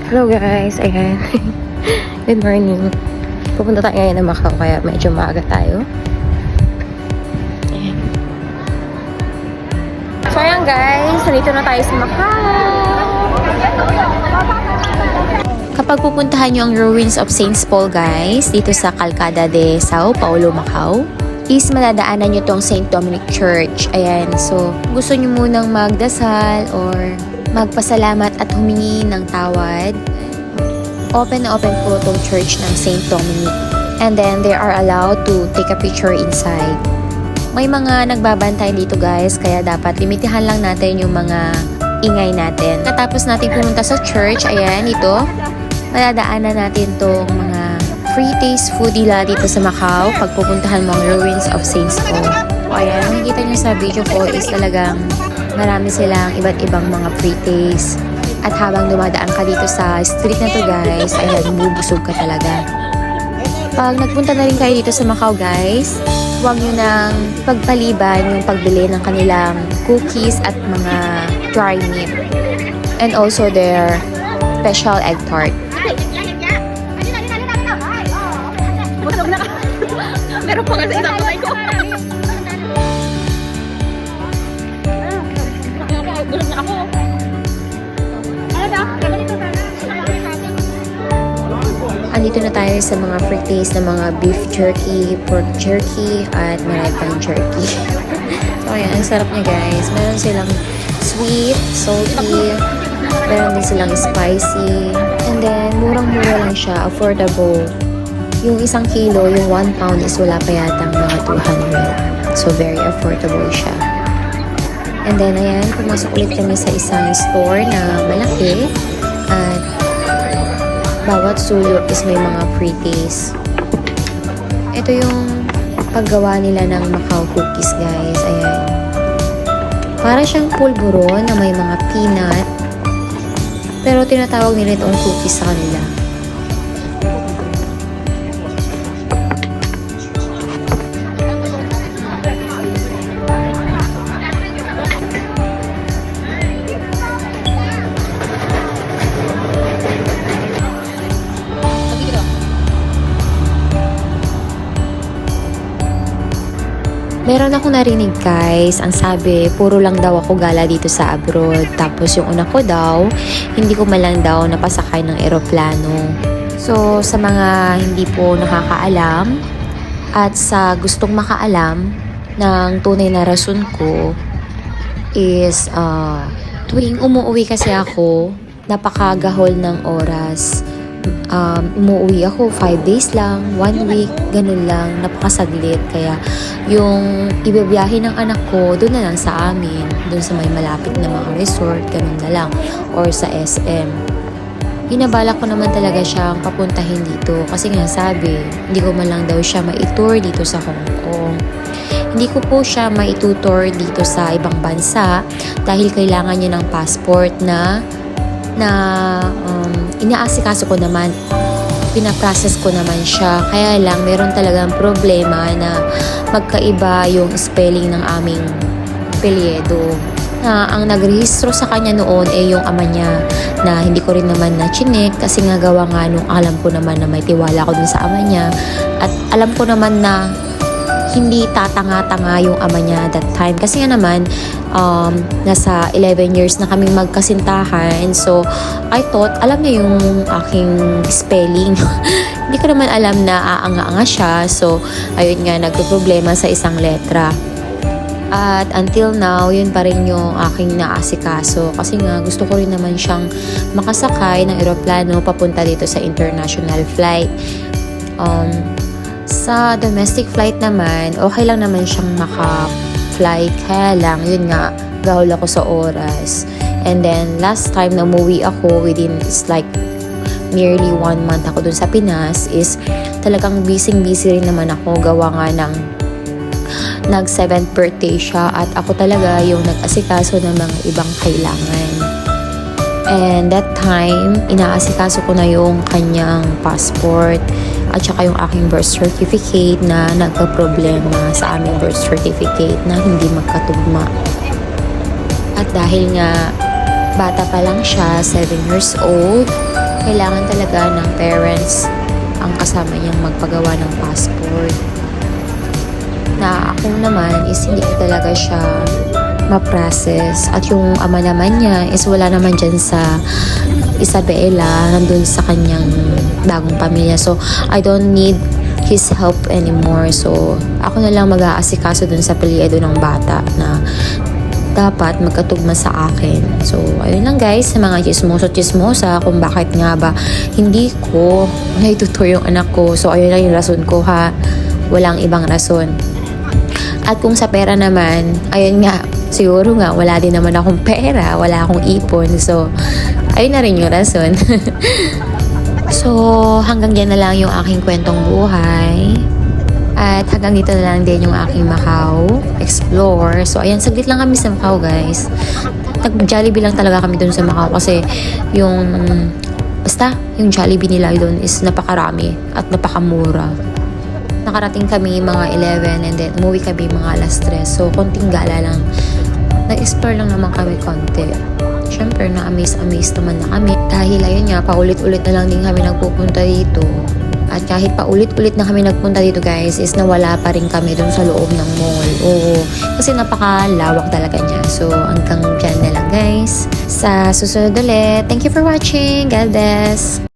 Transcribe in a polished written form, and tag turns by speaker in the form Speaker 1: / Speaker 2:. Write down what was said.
Speaker 1: Hello guys, ayan. Good morning. Pupunta tayo ngayon ng Macau kaya medyo maaga tayo. Ayan. So ayan guys, nandito na tayo sa Macau. Kapag pupuntahan nyo ang ruins of Saint Paul guys, dito sa Calcada de Sao Paulo, Macau, is madadaanan nyo tong St. Dominic Church. Ayan, so gusto nyo munang magdasal or magpasalamat at humingi ng tawad, open na open po itong church ng St. Dominic. And then, they are allowed to take a picture inside. May mga nagbabantay dito guys, kaya dapat limitihan lang natin yung mga ingay natin. Katapos natin pumunta sa church, ayan, ito, madadaanan natin tong mga free taste food nila dito sa Macau pag pupuntahan mo ang ruins of St. Paul. O ayan, makikita nyo sa video ko is talagang marami silang iba't ibang mga free taste. At habang dumadaan ka dito sa street na to guys, ayan, bubusog ka talaga. Pag nagpunta na rin kayo dito sa Macau guys, huwag nyo nang pagpaliban yung pagbili ng kanilang cookies at mga dry meat. And also their special egg tart.
Speaker 2: Meron pa nga sa isang kamay ko. Gulong na ako.
Speaker 1: Andito na tayo sa mga free taste na mga beef jerky, pork jerky, at marami pang jerky. So ayan, ang sarap niya guys. Meron silang sweet, salty, meron din silang spicy, and then murang-mura lang siya, affordable. Yung isang kilo, yung 1 pound is wala pa yatang mga 200. So very affordable siya. And then, ayan, pumasok ulit kami sa isang store na malaki. At bawat sulok is may mga free taste. Ito yung paggawa nila ng Macau cookies, guys. Ayan. Para siyang pulburon na may mga peanut. Pero tinatawag nila itong cookies sa kanila. Meron akong narinig guys, ang sabi, puro lang daw ako gala dito sa abroad. Tapos yung una ko daw, hindi ko man lang daw napasakay ng eroplano. So sa mga hindi po nakakaalam at sa gustong makaalam ng tunay na rason ko is tuwing umuwi kasi ako, napakagahol ng oras. Umuwi ako 5 days lang, 1 week, ganun lang, napakasaglit. Kaya yung ibibiyahe ng anak ko, doon na lang sa amin, doon sa may malapit na mga resort, ganun na lang, or sa SM. Inabala ko naman talaga siyang papuntahin dito kasi nga sabi, hindi ko man lang daw siya maitour dito sa Hong Kong. Hindi ko po siya maitutour dito sa ibang bansa dahil kailangan niya ng passport na inaasikaso ko naman, pinaprocess ko naman siya. Kaya lang, meron talagang problema na magkaiba yung spelling ng aming apelyido. Na ang nagrehistro sa kanya noon yung ama niya, na hindi ko rin naman na chinek kasi nga gawa nga nung alam ko naman na may tiwala ko dun sa ama niya. At alam ko naman na hindi tatanga-tanga yung ama niya that time. Kasi nga naman, nasa 11 years na kaming magkasintahan. So, I thought, alam niya yung aking spelling. Hindi ko naman alam na aanga-anga siya. So, ayun nga, nagpo-problema sa isang letra. At until now, yun pa rin yung aking naasikaso. Kasi nga, gusto ko rin naman siyang makasakay ng eroplano papunta dito sa international flight. Sa domestic flight naman, okay lang naman siyang maka-fly. Kaya lang, yun nga, gahol ako sa oras. And then, last time na umuwi ako, within, it's like, nearly 1 month ako dun sa Pinas, is talagang busy-busy rin naman ako. Gawa nga ng nag-7th birthday siya at ako talaga yung nag-asikaso ng mga ibang kailangan. And that time, inaasikaso ko na yung kanyang passport at saka yung aking birth certificate na nagka-problema sa aming birth certificate na hindi magkatugma. At dahil nga bata pa lang siya, 7 years old, kailangan talaga ng parents ang kasama niyang magpagawa ng passport. Na ako naman is hindi ko talaga siya ma-process. At yung ama naman niya is wala naman dyan sa Isabela, nandun sa kanyang bagong pamilya. So, I don't need his help anymore. So, ako na lang mag-aasikaso dun sa apelyido ng bata na dapat magkatugma sa akin. So, ayun lang guys, sa mga chismoso-chismosa kung bakit nga ba hindi ko naitutur yung anak ko. So, ayun lang yung rason ko ha. Walang ibang rason. At kung sa pera naman, ayun nga, siguro nga, wala din naman akong pera, wala akong ipon. So, ayun na rin yung rason. So, hanggang dyan na lang yung aking kwentong buhay. At hanggang dito na lang din yung aking Macau Explore. So, ayan, saglit lang kami sa Macau, guys. Nag-Jollibee lang talaga kami dun sa Macau kasi basta, yung Jollibee nila dun is napakarami at napakamura. Nakarating kami mga 11 and then umuwi kami mga alas 3. So, konting gala lang. Nag-explore lang naman kami konti. Siyempre, na-amaze naman na kami. Dahil ayun nga, paulit-ulit na lang din kami nagpupunta dito. At kahit paulit-ulit na kami nagpunta dito guys, is nawala pa rin kami dun sa loob ng mall. Oo, kasi napakalawak talaga niya. So, hanggang dyan na lang guys. Sa susunod ulit, thank you for watching. God bless!